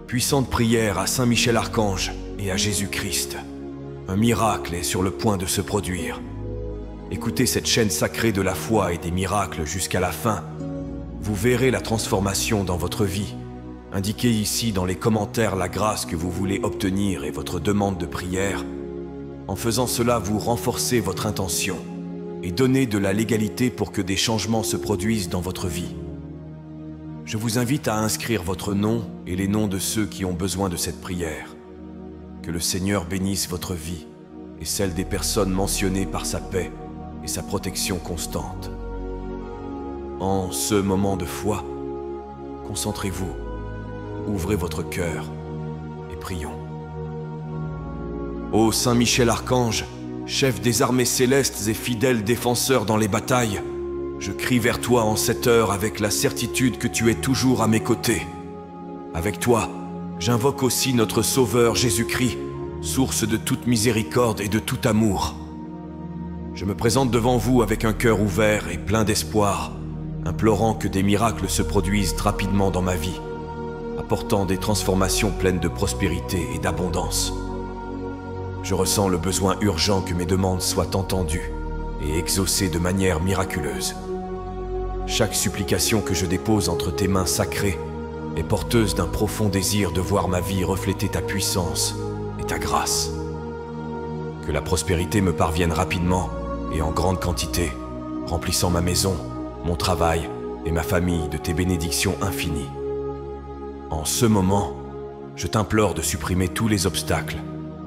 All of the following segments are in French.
Puissante prière à Saint Michel Archange et à Jésus-Christ. Un miracle est sur le point de se produire. Écoutez cette chaîne sacrée de la foi et des miracles jusqu'à la fin. Vous verrez la transformation dans votre vie. Indiquez ici dans les commentaires la grâce que vous voulez obtenir et votre demande de prière. En faisant cela, vous renforcez votre intention et donnez de la légalité pour que des changements se produisent dans votre vie. Je vous invite à inscrire votre nom et les noms de ceux qui ont besoin de cette prière. Que le Seigneur bénisse votre vie et celle des personnes mentionnées par sa paix et sa protection constante. En ce moment de foi, concentrez-vous, ouvrez votre cœur et prions. Ô Saint Michel Archange, chef des armées célestes et fidèle défenseur dans les batailles, je crie vers toi en cette heure avec la certitude que tu es toujours à mes côtés. Avec toi, j'invoque aussi notre Sauveur Jésus-Christ, source de toute miséricorde et de tout amour. Je me présente devant vous avec un cœur ouvert et plein d'espoir, implorant que des miracles se produisent rapidement dans ma vie, apportant des transformations pleines de prospérité et d'abondance. Je ressens le besoin urgent que mes demandes soient entendues et exaucées de manière miraculeuse. Chaque supplication que je dépose entre tes mains sacrées est porteuse d'un profond désir de voir ma vie refléter ta puissance et ta grâce. Que la prospérité me parvienne rapidement et en grande quantité, remplissant ma maison, mon travail et ma famille de tes bénédictions infinies. En ce moment, je t'implore de supprimer tous les obstacles,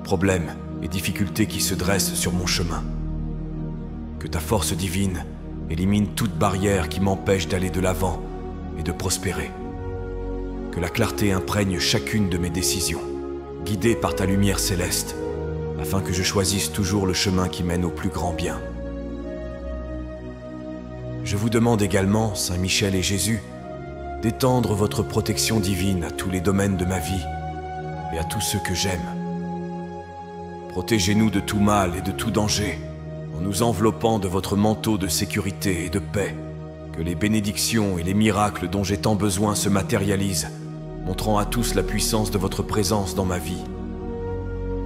problèmes et difficultés qui se dressent sur mon chemin. Que ta force divine élimine toute barrière qui m'empêche d'aller de l'avant et de prospérer. Que la clarté imprègne chacune de mes décisions, guidée par ta lumière céleste, afin que je choisisse toujours le chemin qui mène au plus grand bien. Je vous demande également, Saint Michel et Jésus, d'étendre votre protection divine à tous les domaines de ma vie et à tous ceux que j'aime. Protégez-nous de tout mal et de tout danger, en nous enveloppant de votre manteau de sécurité et de paix. Que les bénédictions et les miracles dont j'ai tant besoin se matérialisent, montrant à tous la puissance de votre présence dans ma vie.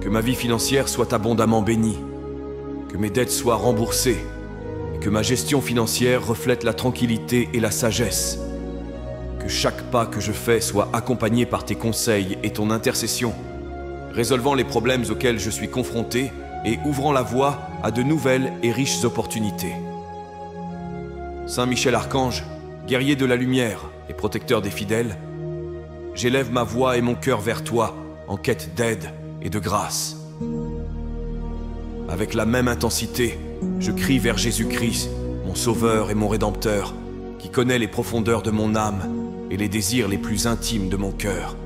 Que ma vie financière soit abondamment bénie, que mes dettes soient remboursées, et que ma gestion financière reflète la tranquillité et la sagesse. Que chaque pas que je fais soit accompagné par tes conseils et ton intercession, résolvant les problèmes auxquels je suis confronté et ouvrant la voie à de nouvelles et riches opportunités. Saint Michel Archange, guerrier de la lumière et protecteur des fidèles, j'élève ma voix et mon cœur vers toi en quête d'aide et de grâce. Avec la même intensité, je crie vers Jésus-Christ, mon Sauveur et mon Rédempteur, qui connaît les profondeurs de mon âme et les désirs les plus intimes de mon cœur.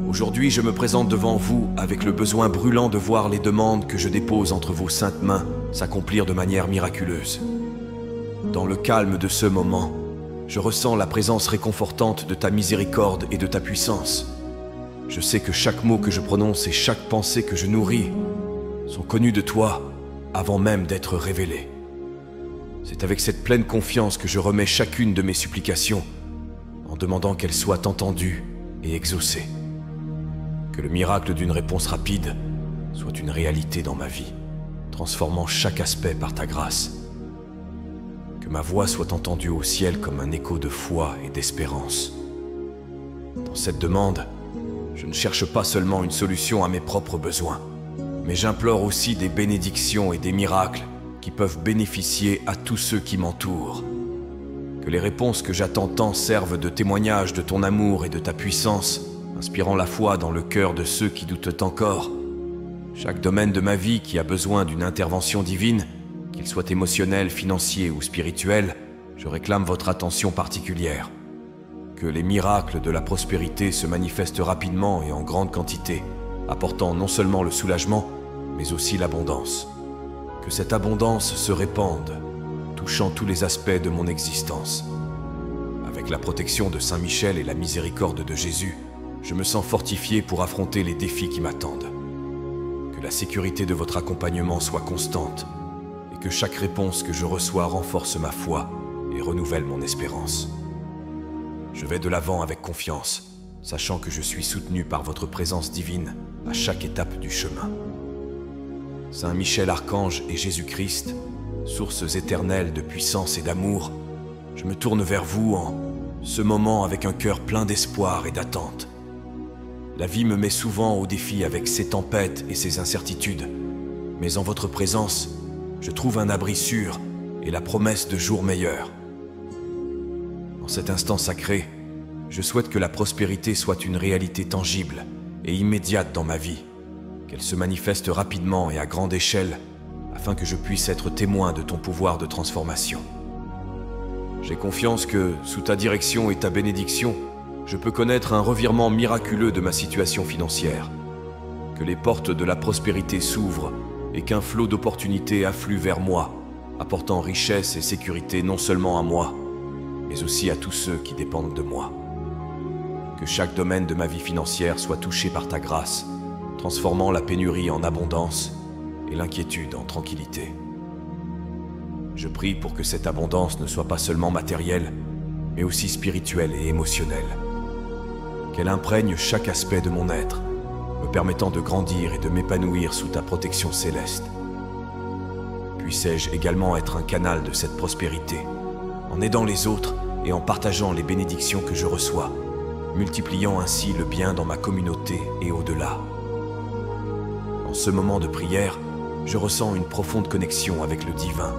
Aujourd'hui, je me présente devant vous avec le besoin brûlant de voir les demandes que je dépose entre vos saintes mains s'accomplir de manière miraculeuse. Dans le calme de ce moment, je ressens la présence réconfortante de ta miséricorde et de ta puissance. Je sais que chaque mot que je prononce et chaque pensée que je nourris sont connus de toi avant même d'être révélés. C'est avec cette pleine confiance que je remets chacune de mes supplications en demandant qu'elles soient entendues et exaucées. Que le miracle d'une réponse rapide soit une réalité dans ma vie, transformant chaque aspect par ta grâce. Que ma voix soit entendue au ciel comme un écho de foi et d'espérance. Dans cette demande, je ne cherche pas seulement une solution à mes propres besoins, mais j'implore aussi des bénédictions et des miracles qui peuvent bénéficier à tous ceux qui m'entourent. Que les réponses que j'attends tant servent de témoignage de ton amour et de ta puissance, inspirant la foi dans le cœur de ceux qui doutent encore. Chaque domaine de ma vie qui a besoin d'une intervention divine, qu'il soit émotionnel, financier ou spirituel, je réclame votre attention particulière. Que les miracles de la prospérité se manifestent rapidement et en grande quantité, apportant non seulement le soulagement, mais aussi l'abondance. Que cette abondance se répande, touchant tous les aspects de mon existence. Avec la protection de Saint Michel et la miséricorde de Jésus, je me sens fortifié pour affronter les défis qui m'attendent. Que la sécurité de votre accompagnement soit constante et que chaque réponse que je reçois renforce ma foi et renouvelle mon espérance. Je vais de l'avant avec confiance, sachant que je suis soutenu par votre présence divine à chaque étape du chemin. Saint Michel Archange et Jésus-Christ, sources éternelles de puissance et d'amour, je me tourne vers vous en ce moment avec un cœur plein d'espoir et d'attente. La vie me met souvent au défi avec ses tempêtes et ses incertitudes, mais en votre présence, je trouve un abri sûr et la promesse de jours meilleurs. En cet instant sacré, je souhaite que la prospérité soit une réalité tangible et immédiate dans ma vie, qu'elle se manifeste rapidement et à grande échelle, afin que je puisse être témoin de ton pouvoir de transformation. J'ai confiance que, sous ta direction et ta bénédiction, je peux connaître un revirement miraculeux de ma situation financière, que les portes de la prospérité s'ouvrent et qu'un flot d'opportunités afflue vers moi, apportant richesse et sécurité non seulement à moi, mais aussi à tous ceux qui dépendent de moi. Que chaque domaine de ma vie financière soit touché par ta grâce, transformant la pénurie en abondance et l'inquiétude en tranquillité. Je prie pour que cette abondance ne soit pas seulement matérielle, mais aussi spirituelle et émotionnelle. Qu'elle imprègne chaque aspect de mon être, me permettant de grandir et de m'épanouir sous ta protection céleste. Puissais-je également être un canal de cette prospérité, en aidant les autres et en partageant les bénédictions que je reçois, multipliant ainsi le bien dans ma communauté et au-delà. En ce moment de prière, je ressens une profonde connexion avec le divin,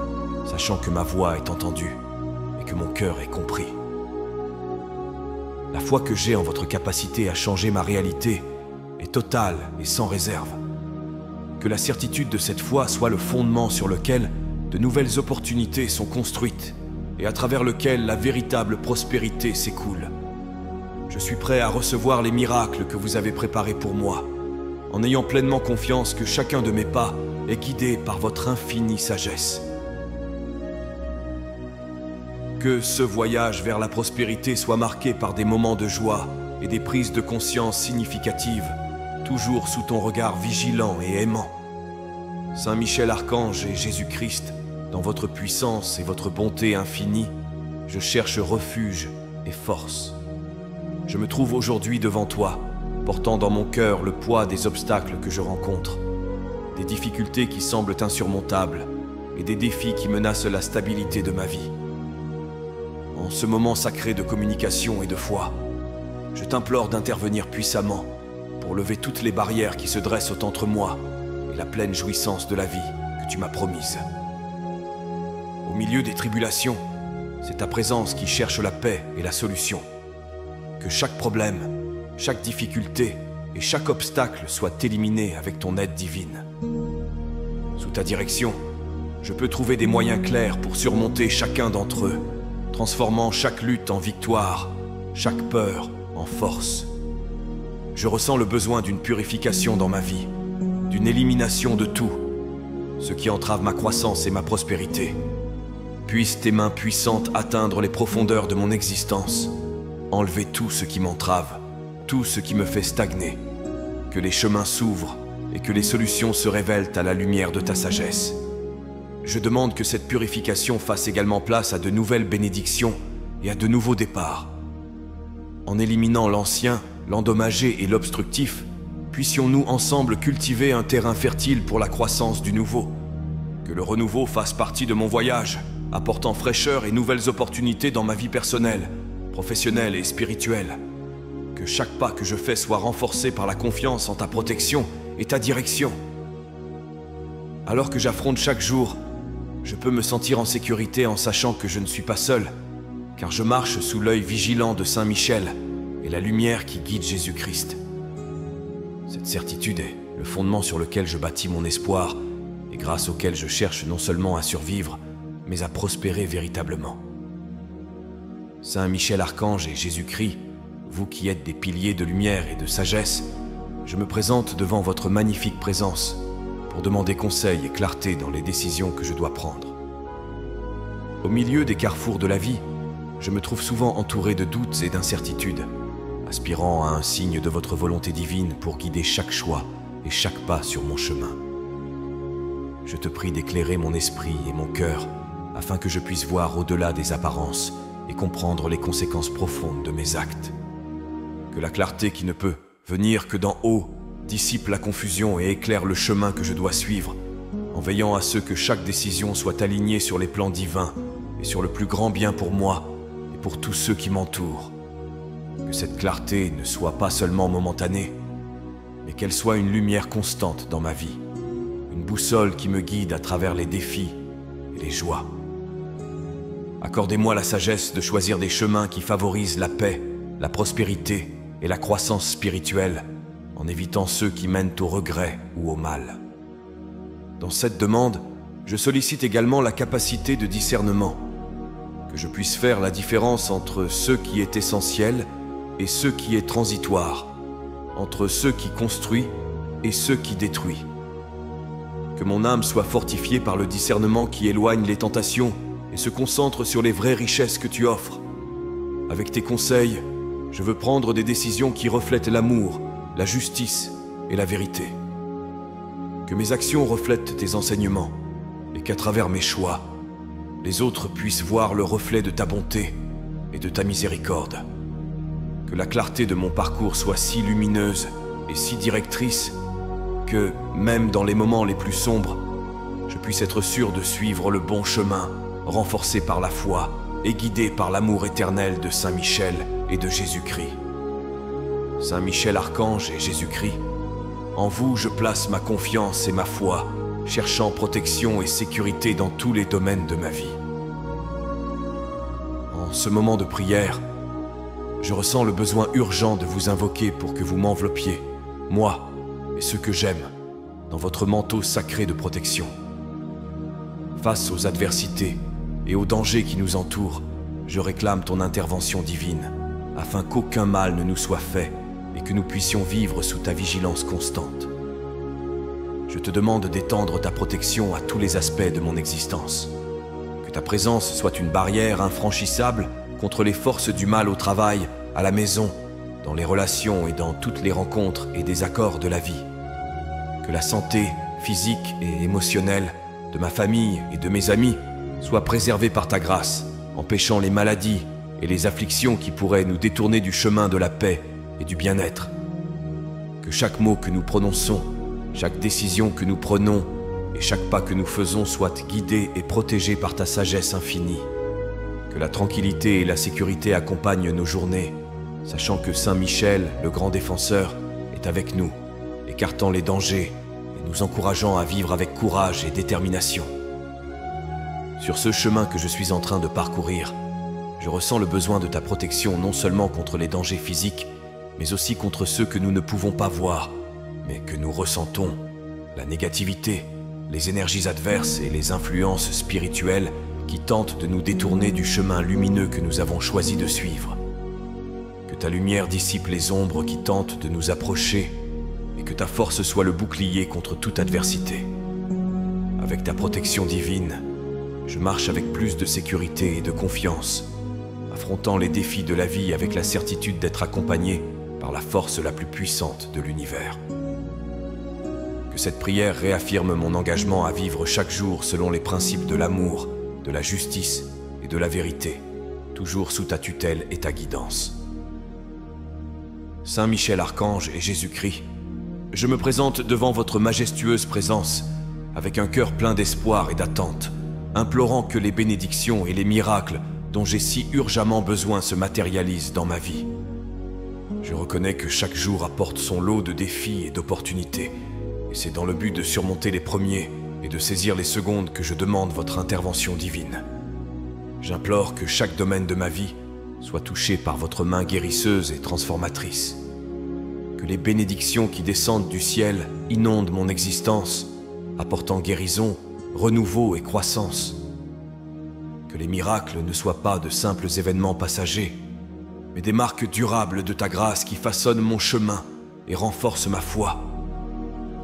sachant que ma voix est entendue et que mon cœur est compris. La foi que j'ai en votre capacité à changer ma réalité est totale et sans réserve. Que la certitude de cette foi soit le fondement sur lequel de nouvelles opportunités sont construites et à travers lequel la véritable prospérité s'écoule. Je suis prêt à recevoir les miracles que vous avez préparés pour moi, en ayant pleinement confiance que chacun de mes pas est guidé par votre infinie sagesse. Que ce voyage vers la prospérité soit marqué par des moments de joie et des prises de conscience significatives, toujours sous ton regard vigilant et aimant. Saint Michel Archange et Jésus-Christ, dans votre puissance et votre bonté infinie, je cherche refuge et force. Je me trouve aujourd'hui devant toi, portant dans mon cœur le poids des obstacles que je rencontre, des difficultés qui semblent insurmontables et des défis qui menacent la stabilité de ma vie. En ce moment sacré de communication et de foi, je t'implore d'intervenir puissamment pour lever toutes les barrières qui se dressent entre moi et la pleine jouissance de la vie que tu m'as promise. Au milieu des tribulations, c'est ta présence qui cherche la paix et la solution. Que chaque problème, chaque difficulté et chaque obstacle soit éliminé avec ton aide divine. Sous ta direction, je peux trouver des moyens clairs pour surmonter chacun d'entre eux, transformant chaque lutte en victoire, chaque peur en force. Je ressens le besoin d'une purification dans ma vie, d'une élimination de tout, ce qui entrave ma croissance et ma prospérité. Puissent tes mains puissantes atteindre les profondeurs de mon existence, enlever tout ce qui m'entrave, tout ce qui me fait stagner, que les chemins s'ouvrent et que les solutions se révèlent à la lumière de ta sagesse. Je demande que cette purification fasse également place à de nouvelles bénédictions et à de nouveaux départs. En éliminant l'ancien, l'endommagé et l'obstructif, puissions-nous ensemble cultiver un terrain fertile pour la croissance du nouveau. Que le renouveau fasse partie de mon voyage, apportant fraîcheur et nouvelles opportunités dans ma vie personnelle, professionnelle et spirituelle. Que chaque pas que je fais soit renforcé par la confiance en ta protection et ta direction. Alors que j'affronte chaque jour, je peux me sentir en sécurité en sachant que je ne suis pas seul, car je marche sous l'œil vigilant de Saint Michel et la lumière qui guide Jésus-Christ. Cette certitude est le fondement sur lequel je bâtis mon espoir et grâce auquel je cherche non seulement à survivre, mais à prospérer véritablement. Saint Michel Archange et Jésus-Christ, vous qui êtes des piliers de lumière et de sagesse, je me présente devant votre magnifique présence pour demander conseil et clarté dans les décisions que je dois prendre. Au milieu des carrefours de la vie, je me trouve souvent entouré de doutes et d'incertitudes, aspirant à un signe de votre volonté divine pour guider chaque choix et chaque pas sur mon chemin. Je te prie d'éclairer mon esprit et mon cœur afin que je puisse voir au-delà des apparences et comprendre les conséquences profondes de mes actes. Que la clarté qui ne peut venir que d'en haut dissipe la confusion et éclaire le chemin que je dois suivre, en veillant à ce que chaque décision soit alignée sur les plans divins et sur le plus grand bien pour moi et pour tous ceux qui m'entourent. Que cette clarté ne soit pas seulement momentanée, mais qu'elle soit une lumière constante dans ma vie, une boussole qui me guide à travers les défis et les joies. Accordez-moi la sagesse de choisir des chemins qui favorisent la paix, la prospérité et la croissance spirituelle, en évitant ceux qui mènent au regret ou au mal. Dans cette demande, je sollicite également la capacité de discernement, que je puisse faire la différence entre ce qui est essentiel et ce qui est transitoire, entre ce qui construit et ce qui détruit. Que mon âme soit fortifiée par le discernement qui éloigne les tentations et se concentre sur les vraies richesses que tu offres. Avec tes conseils, je veux prendre des décisions qui reflètent l'amour, la justice et la vérité. Que mes actions reflètent tes enseignements et qu'à travers mes choix, les autres puissent voir le reflet de ta bonté et de ta miséricorde. Que la clarté de mon parcours soit si lumineuse et si directrice que, même dans les moments les plus sombres, je puisse être sûr de suivre le bon chemin, renforcé par la foi et guidé par l'amour éternel de Saint Michel et de Jésus-Christ. Saint Michel Archange et Jésus-Christ, en vous je place ma confiance et ma foi, cherchant protection et sécurité dans tous les domaines de ma vie. En ce moment de prière, je ressens le besoin urgent de vous invoquer pour que vous m'enveloppiez, moi et ceux que j'aime, dans votre manteau sacré de protection. Face aux adversités et aux dangers qui nous entourent, je réclame ton intervention divine, afin qu'aucun mal ne nous soit fait et que nous puissions vivre sous ta vigilance constante. Je te demande d'étendre ta protection à tous les aspects de mon existence. Que ta présence soit une barrière infranchissable contre les forces du mal au travail, à la maison, dans les relations et dans toutes les rencontres et désaccords de la vie. Que la santé physique et émotionnelle de ma famille et de mes amis soit préservée par ta grâce, empêchant les maladies et les afflictions qui pourraient nous détourner du chemin de la paix et du bien-être. Que chaque mot que nous prononçons, chaque décision que nous prenons et chaque pas que nous faisons soit guidé et protégé par ta sagesse infinie. Que la tranquillité et la sécurité accompagnent nos journées, sachant que Saint Michel, le grand défenseur, est avec nous, écartant les dangers et nous encourageant à vivre avec courage et détermination. Sur ce chemin que je suis en train de parcourir, je ressens le besoin de ta protection non seulement contre les dangers physiques, mais aussi contre ceux que nous ne pouvons pas voir, mais que nous ressentons, la négativité, les énergies adverses et les influences spirituelles qui tentent de nous détourner du chemin lumineux que nous avons choisi de suivre. Que ta lumière dissipe les ombres qui tentent de nous approcher et que ta force soit le bouclier contre toute adversité. Avec ta protection divine, je marche avec plus de sécurité et de confiance, affrontant les défis de la vie avec la certitude d'être accompagné par la force la plus puissante de l'univers. Que cette prière réaffirme mon engagement à vivre chaque jour selon les principes de l'amour, de la justice et de la vérité, toujours sous ta tutelle et ta guidance. Saint Michel Archange et Jésus-Christ, je me présente devant votre majestueuse présence avec un cœur plein d'espoir et d'attente, implorant que les bénédictions et les miracles dont j'ai si urgemment besoin se matérialisent dans ma vie. Je reconnais que chaque jour apporte son lot de défis et d'opportunités, et c'est dans le but de surmonter les premiers et de saisir les secondes que je demande votre intervention divine. J'implore que chaque domaine de ma vie soit touché par votre main guérisseuse et transformatrice. Que les bénédictions qui descendent du ciel inondent mon existence, apportant guérison, renouveau et croissance. Que les miracles ne soient pas de simples événements passagers, mais des marques durables de ta grâce qui façonnent mon chemin et renforcent ma foi.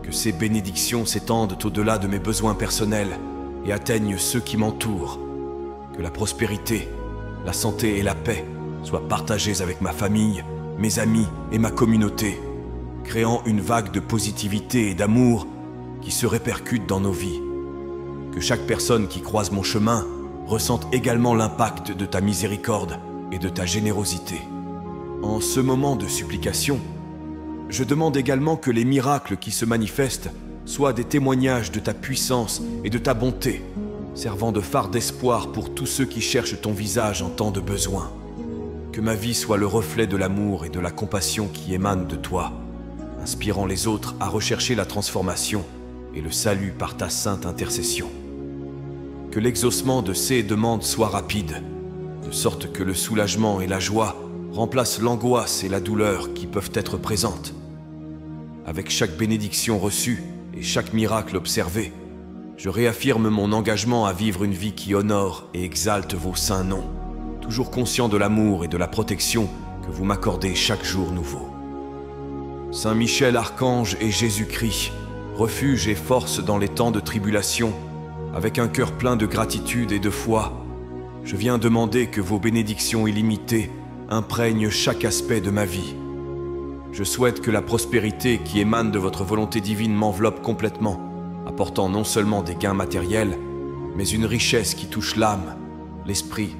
Que ces bénédictions s'étendent au-delà de mes besoins personnels et atteignent ceux qui m'entourent. Que la prospérité, la santé et la paix soient partagées avec ma famille, mes amis et ma communauté, créant une vague de positivité et d'amour qui se répercute dans nos vies. Que chaque personne qui croise mon chemin ressente également l'impact de ta miséricorde et de ta générosité. En ce moment de supplication, je demande également que les miracles qui se manifestent soient des témoignages de ta puissance et de ta bonté, servant de phare d'espoir pour tous ceux qui cherchent ton visage en temps de besoin. Que ma vie soit le reflet de l'amour et de la compassion qui émanent de toi, inspirant les autres à rechercher la transformation et le salut par ta sainte intercession. Que l'exaucement de ces demandes soit rapide, de sorte que le soulagement et la joie remplacent l'angoisse et la douleur qui peuvent être présentes. Avec chaque bénédiction reçue et chaque miracle observé, je réaffirme mon engagement à vivre une vie qui honore et exalte vos saints noms, toujours conscient de l'amour et de la protection que vous m'accordez chaque jour nouveau. Saint Michel Archange et Jésus-Christ, refuge et force dans les temps de tribulation, avec un cœur plein de gratitude et de foi, je viens demander que vos bénédictions illimitées imprègnent chaque aspect de ma vie. Je souhaite que la prospérité qui émane de votre volonté divine m'enveloppe complètement, apportant non seulement des gains matériels, mais une richesse qui touche l'âme, l'esprit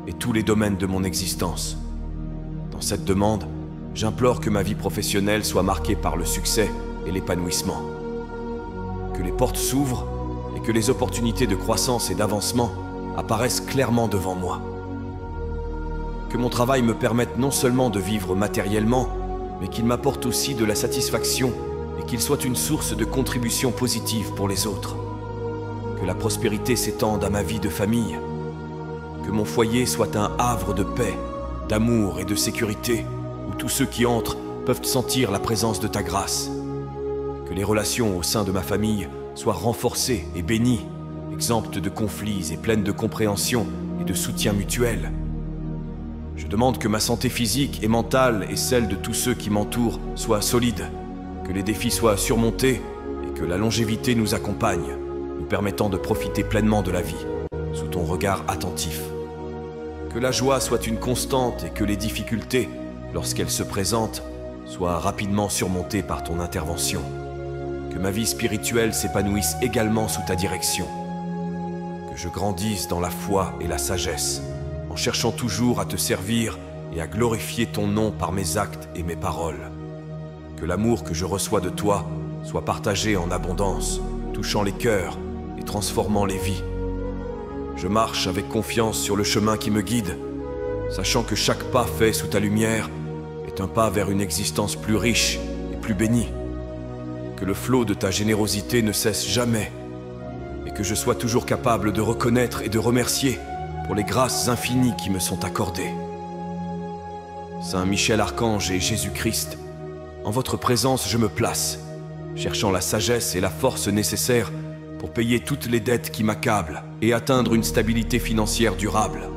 et tous les domaines de mon existence. Dans cette demande, j'implore que ma vie professionnelle soit marquée par le succès et l'épanouissement. Que les portes s'ouvrent et que les opportunités de croissance et d'avancement apparaissent clairement devant moi. Que mon travail me permette non seulement de vivre matériellement, mais qu'il m'apporte aussi de la satisfaction et qu'il soit une source de contribution positive pour les autres. Que la prospérité s'étende à ma vie de famille. Que mon foyer soit un havre de paix, d'amour et de sécurité, où tous ceux qui entrent peuvent sentir la présence de ta grâce. Que les relations au sein de ma famille soient renforcées et bénies, exemptes de conflits et pleines de compréhension et de soutien mutuel. Je demande que ma santé physique et mentale et celle de tous ceux qui m'entourent soient solides, que les défis soient surmontés et que la longévité nous accompagne, nous permettant de profiter pleinement de la vie, sous ton regard attentif. Que la joie soit une constante et que les difficultés, lorsqu'elles se présentent, soient rapidement surmontées par ton intervention. Que ma vie spirituelle s'épanouisse également sous ta direction. Que je grandisse dans la foi et la sagesse, en cherchant toujours à te servir et à glorifier ton nom par mes actes et mes paroles. Que l'amour que je reçois de toi soit partagé en abondance, touchant les cœurs et transformant les vies. Je marche avec confiance sur le chemin qui me guide, sachant que chaque pas fait sous ta lumière est un pas vers une existence plus riche et plus bénie. Que le flot de ta générosité ne cesse jamais et que je sois toujours capable de reconnaître et de remercier pour les grâces infinies qui me sont accordées. Saint Michel Archange et Jésus-Christ, en votre présence je me place, cherchant la sagesse et la force nécessaires pour payer toutes les dettes qui m'accablent et atteindre une stabilité financière durable.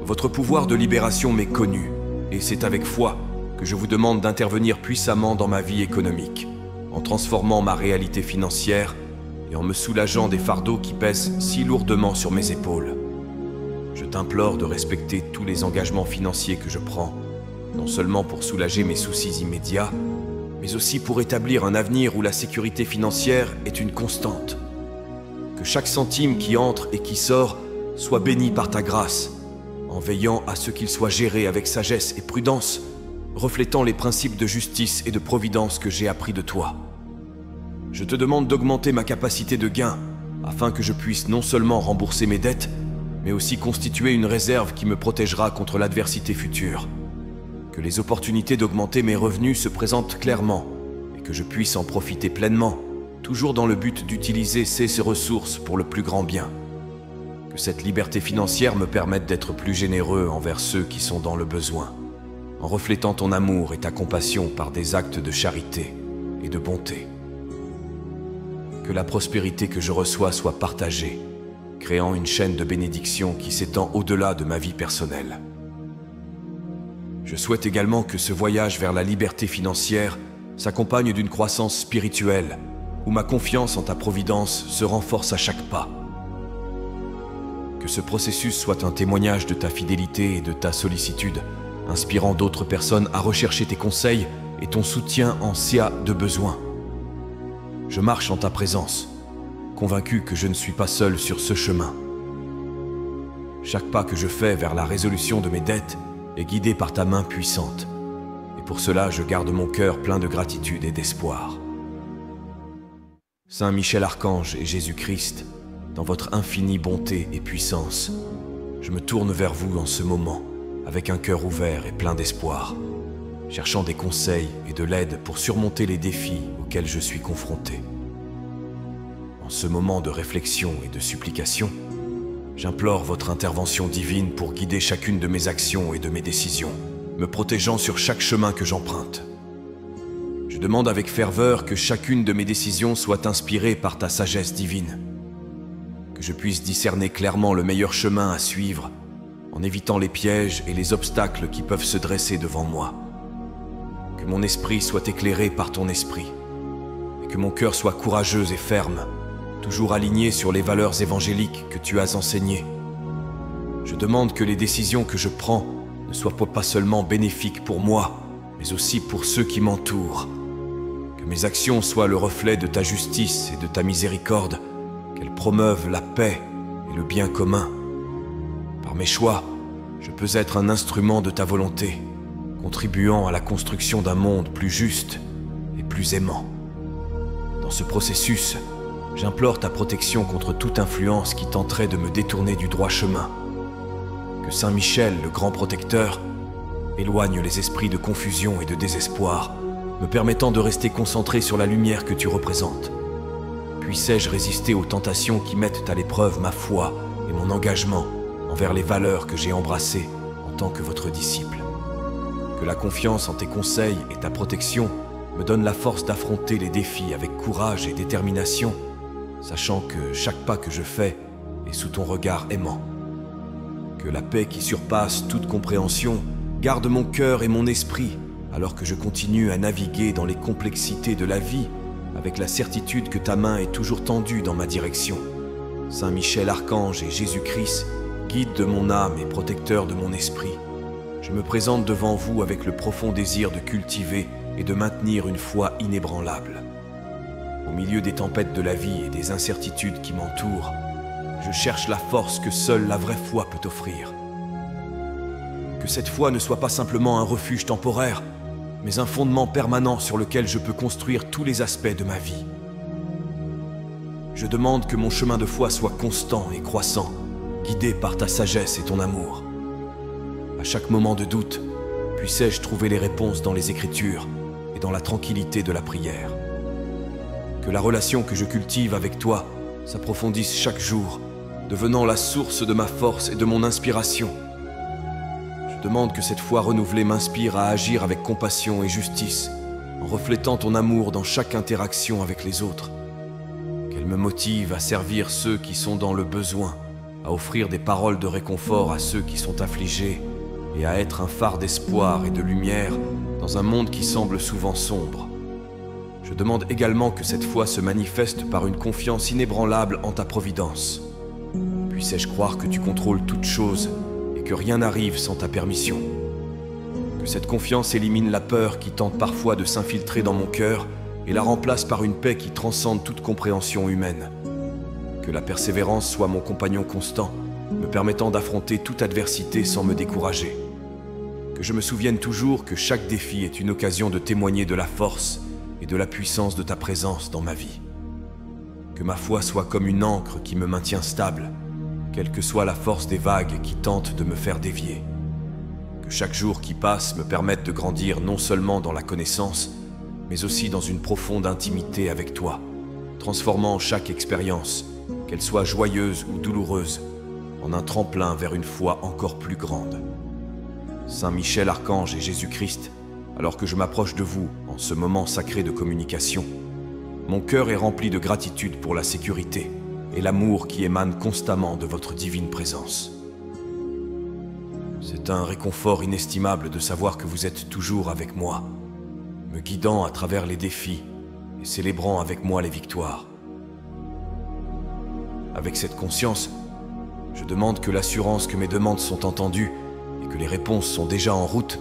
Votre pouvoir de libération m'est connu, et c'est avec foi que je vous demande d'intervenir puissamment dans ma vie économique, en transformant ma réalité financière et en me soulageant des fardeaux qui pèsent si lourdement sur mes épaules. Je t'implore de respecter tous les engagements financiers que je prends, non seulement pour soulager mes soucis immédiats, mais aussi pour établir un avenir où la sécurité financière est une constante. Que chaque centime qui entre et qui sort soit béni par ta grâce, en veillant à ce qu'il soit géré avec sagesse et prudence, reflétant les principes de justice et de providence que j'ai appris de toi. Je te demande d'augmenter ma capacité de gain, afin que je puisse non seulement rembourser mes dettes, mais aussi constituer une réserve qui me protégera contre l'adversité future. Que les opportunités d'augmenter mes revenus se présentent clairement et que je puisse en profiter pleinement, toujours dans le but d'utiliser ces ressources pour le plus grand bien. Que cette liberté financière me permette d'être plus généreux envers ceux qui sont dans le besoin, en reflétant ton amour et ta compassion par des actes de charité et de bonté. Que la prospérité que je reçois soit partagée, créant une chaîne de bénédictions qui s'étend au-delà de ma vie personnelle. Je souhaite également que ce voyage vers la liberté financière s'accompagne d'une croissance spirituelle, où ma confiance en ta providence se renforce à chaque pas. Que ce processus soit un témoignage de ta fidélité et de ta sollicitude, inspirant d'autres personnes à rechercher tes conseils et ton soutien en cas de besoin. Je marche en ta présence, convaincu que je ne suis pas seul sur ce chemin. Chaque pas que je fais vers la résolution de mes dettes est guidé par ta main puissante, et pour cela je garde mon cœur plein de gratitude et d'espoir. Saint Michel Archange et Jésus-Christ, dans votre infinie bonté et puissance, je me tourne vers vous en ce moment, avec un cœur ouvert et plein d'espoir, cherchant des conseils et de l'aide pour surmonter les défis auxquels je suis confronté. En ce moment de réflexion et de supplication, j'implore votre intervention divine pour guider chacune de mes actions et de mes décisions, me protégeant sur chaque chemin que j'emprunte. Je demande avec ferveur que chacune de mes décisions soit inspirée par ta sagesse divine, que je puisse discerner clairement le meilleur chemin à suivre, en évitant les pièges et les obstacles qui peuvent se dresser devant moi. Que mon esprit soit éclairé par ton esprit, et que mon cœur soit courageux et ferme, toujours aligné sur les valeurs évangéliques que tu as enseignées. Je demande que les décisions que je prends ne soient pas seulement bénéfiques pour moi, mais aussi pour ceux qui m'entourent. Que mes actions soient le reflet de ta justice et de ta miséricorde, qu'elles promeuvent la paix et le bien commun. Par mes choix, je peux être un instrument de ta volonté, contribuant à la construction d'un monde plus juste et plus aimant. Dans ce processus, j'implore ta protection contre toute influence qui tenterait de me détourner du droit chemin. Que Saint Michel, le grand protecteur, éloigne les esprits de confusion et de désespoir, me permettant de rester concentré sur la lumière que tu représentes. Puissais-je résister aux tentations qui mettent à l'épreuve ma foi et mon engagement envers les valeurs que j'ai embrassées en tant que votre disciple. Que la confiance en tes conseils et ta protection me donne la force d'affronter les défis avec courage et détermination, sachant que chaque pas que je fais est sous ton regard aimant. Que la paix qui surpasse toute compréhension garde mon cœur et mon esprit alors que je continue à naviguer dans les complexités de la vie avec la certitude que ta main est toujours tendue dans ma direction. Saint Michel Archange et Jésus-Christ, guide de mon âme et protecteur de mon esprit, je me présente devant vous avec le profond désir de cultiver et de maintenir une foi inébranlable. Au milieu des tempêtes de la vie et des incertitudes qui m'entourent, je cherche la force que seule la vraie foi peut offrir. Que cette foi ne soit pas simplement un refuge temporaire, mais un fondement permanent sur lequel je peux construire tous les aspects de ma vie. Je demande que mon chemin de foi soit constant et croissant, guidé par ta sagesse et ton amour. À chaque moment de doute, puissais-je trouver les réponses dans les Écritures et dans la tranquillité de la prière. Que la relation que je cultive avec toi s'approfondisse chaque jour, devenant la source de ma force et de mon inspiration. Je demande que cette foi renouvelée m'inspire à agir avec compassion et justice, en reflétant ton amour dans chaque interaction avec les autres. Qu'elle me motive à servir ceux qui sont dans le besoin, à offrir des paroles de réconfort à ceux qui sont affligés, et à être un phare d'espoir et de lumière dans un monde qui semble souvent sombre. Je demande également que cette foi se manifeste par une confiance inébranlable en ta providence. Puissais-je croire que tu contrôles toutes choses et que rien n'arrive sans ta permission. Que cette confiance élimine la peur qui tente parfois de s'infiltrer dans mon cœur et la remplace par une paix qui transcende toute compréhension humaine. Que la persévérance soit mon compagnon constant, me permettant d'affronter toute adversité sans me décourager. Que je me souvienne toujours que chaque défi est une occasion de témoigner de la force et de la puissance de ta présence dans ma vie. Que ma foi soit comme une ancre qui me maintient stable, quelle que soit la force des vagues qui tentent de me faire dévier. Que chaque jour qui passe me permette de grandir non seulement dans la connaissance, mais aussi dans une profonde intimité avec toi, transformant chaque expérience, qu'elle soit joyeuse ou douloureuse, en un tremplin vers une foi encore plus grande. Saint Michel Archange et Jésus-Christ, alors que je m'approche de vous en ce moment sacré de communication, mon cœur est rempli de gratitude pour la sécurité et l'amour qui émane constamment de votre divine présence. C'est un réconfort inestimable de savoir que vous êtes toujours avec moi, me guidant à travers les défis et célébrant avec moi les victoires. Avec cette conscience, je demande que l'assurance que mes demandes sont entendues et que les réponses sont déjà en route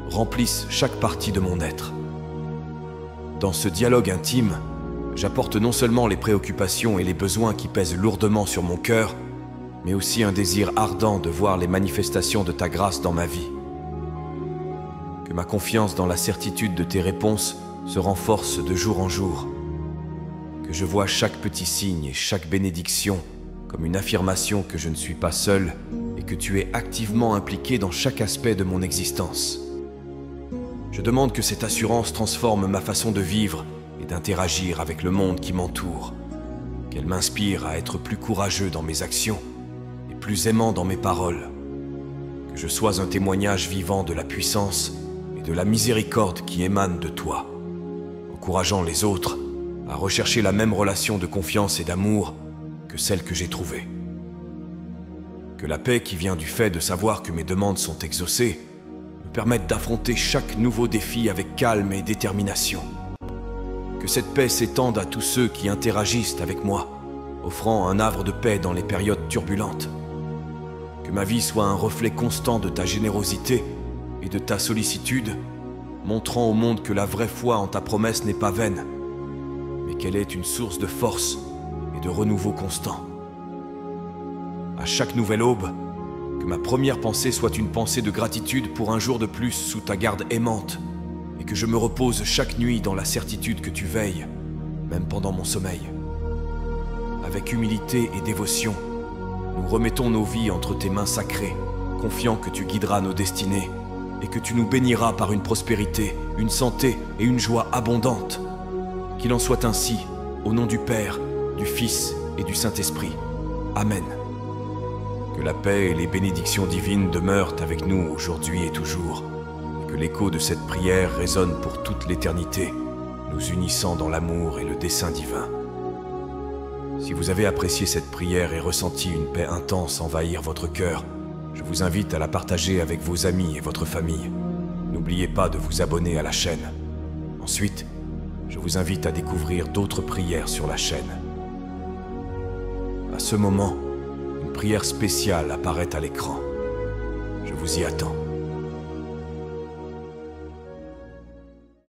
remplissent chaque partie de mon être. Dans ce dialogue intime, j'apporte non seulement les préoccupations et les besoins qui pèsent lourdement sur mon cœur, mais aussi un désir ardent de voir les manifestations de ta grâce dans ma vie. que ma confiance dans la certitude de tes réponses se renforce de jour en jour, que je vois chaque petit signe et chaque bénédiction comme une affirmation que je ne suis pas seul et que tu es activement impliqué dans chaque aspect de mon existence. Je demande que cette assurance transforme ma façon de vivre et d'interagir avec le monde qui m'entoure, qu'elle m'inspire à être plus courageux dans mes actions et plus aimant dans mes paroles, que je sois un témoignage vivant de la puissance et de la miséricorde qui émanent de toi, encourageant les autres à rechercher la même relation de confiance et d'amour que celle que j'ai trouvée. Que la paix qui vient du fait de savoir que mes demandes sont exaucées me permette d'affronter chaque nouveau défi avec calme et détermination. Que cette paix s'étende à tous ceux qui interagissent avec moi, offrant un havre de paix dans les périodes turbulentes. Que ma vie soit un reflet constant de ta générosité et de ta sollicitude, montrant au monde que la vraie foi en ta promesse n'est pas vaine, mais qu'elle est une source de force et de renouveau constant. À chaque nouvelle aube, que ma première pensée soit une pensée de gratitude pour un jour de plus sous ta garde aimante, et que je me repose chaque nuit dans la certitude que tu veilles, même pendant mon sommeil. Avec humilité et dévotion, nous remettons nos vies entre tes mains sacrées, confiant que tu guideras nos destinées, et que tu nous béniras par une prospérité, une santé et une joie abondantes. Qu'il en soit ainsi, au nom du Père, du Fils et du Saint-Esprit. Amen. Que la paix et les bénédictions divines demeurent avec nous aujourd'hui et toujours, et que l'écho de cette prière résonne pour toute l'éternité, nous unissant dans l'amour et le dessein divin. Si vous avez apprécié cette prière et ressenti une paix intense envahir votre cœur, je vous invite à la partager avec vos amis et votre famille. N'oubliez pas de vous abonner à la chaîne. Ensuite, je vous invite à découvrir d'autres prières sur la chaîne. À ce moment, une prière spéciale apparaît à l'écran. Je vous y attends.